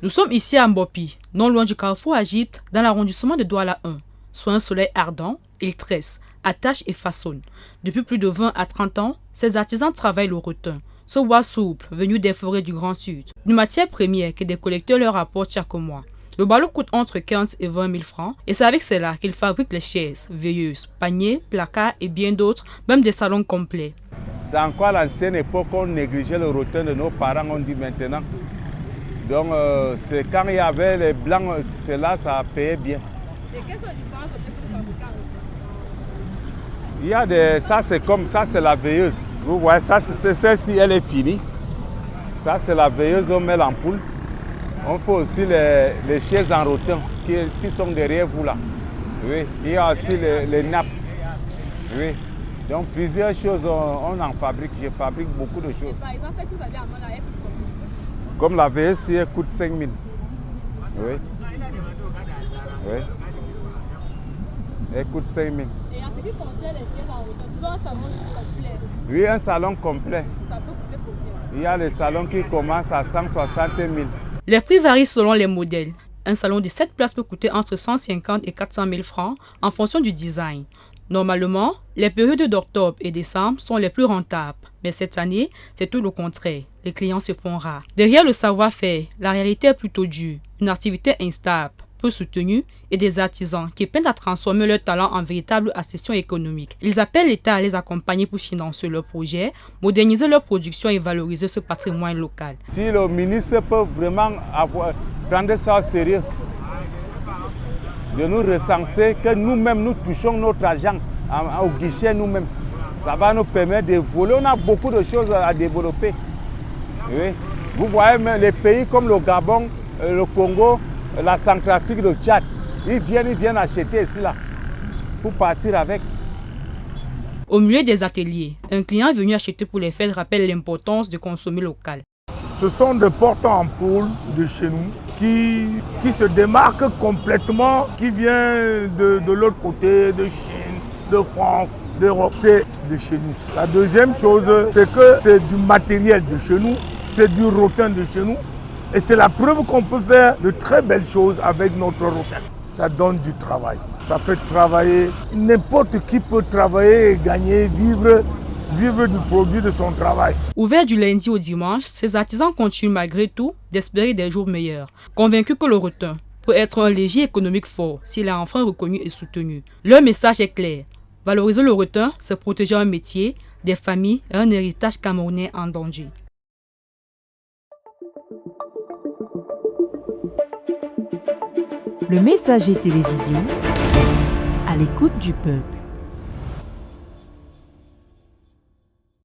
Nous sommes ici à Mbopi, non loin du carrefour Égypte, dans l'arrondissement de Douala 1. Sous un soleil ardent, ils tressent, attachent et façonnent. Depuis plus de 20 à 30 ans, ces artisans travaillent le rotin, ce bois souple venu des forêts du Grand Sud. Une matière première que des collecteurs leur apportent chaque mois. Le ballot coûte entre 15 et 20 000 francs et c'est avec cela qu'ils fabriquent les chaises, veilleuses, paniers, placards et bien d'autres, même des salons complets. C'est encore l'ancienne époque qu'on négligeait le rotin de nos parents, on dit maintenant. Donc c'est quand il y avait les blancs, cela ça payait bien. Et quelles sont les différences entre ces fabricants? Il y a des, ça c'est comme ça, c'est la veilleuse. Vous voyez, ça c'est celle-ci, elle est finie. Ça c'est la veilleuse, on met l'ampoule. On fait aussi les chaises en rotin qui sont derrière vous là. Oui. Il y a aussi les nappes. Oui. Donc plusieurs choses, on en fabrique. Je fabrique beaucoup de choses. Par exemple, celle que vous avez à main là, elle coûte combien? Comme la veilleuse, elle coûte 5 000. Oui. Oui. Elle coûte 5 000. Et en ce qui concerne les chaises en rotin, disons un salon complet. Oui, un salon complet. Ça peut coûter combien? Il y a les salons qui commencent à 160 000. Les prix varient selon les modèles. Un salon de 7 places peut coûter entre 150 et 400 000 francs en fonction du design. Normalement, les périodes d'octobre et décembre sont les plus rentables. Mais cette année, c'est tout le contraire. Les clients se font rares. Derrière le savoir-faire, la réalité est plutôt dure. Une activité instable, peu soutenue et des artisans qui peinent à transformer leur talent en véritable accession économique. Ils appellent l'État à les accompagner pour financer leurs projets, moderniser leur production et valoriser ce patrimoine local. Si le ministre peut vraiment prendre ça au sérieux, de nous recenser, que nous-mêmes nous touchons notre argent au guichet nous-mêmes, ça va nous permettre de voler. On a beaucoup de choses à développer. Oui. Vous voyez, même les pays comme le Gabon, le Congo, la Centrafrique, le Tchad, ils viennent acheter ici là pour partir avec. Au milieu des ateliers, un client venu acheter pour les fêtes rappelle l'importance de consommer local. Ce sont des porte-ampoules de chez nous qui se démarquent complètement, qui viennent de l'autre côté, de Chine, de France, d'Europe. C'est de chez nous. La deuxième chose, c'est que c'est du matériel de chez nous, c'est du rotin de chez nous. Et c'est la preuve qu'on peut faire de très belles choses avec notre rotin. Ça donne du travail. Ça fait travailler. N'importe qui peut travailler et gagner, vivre du produit de son travail. Ouvert du lundi au dimanche, ces artisans continuent malgré tout d'espérer des jours meilleurs, convaincus que le rotin peut être un levier économique fort s'il est enfin reconnu et soutenu. Leur message est clair. Valoriser le rotin, c'est protéger un métier, des familles et un héritage camerounais en danger. Le Messager Télévision, à l'écoute du peuple.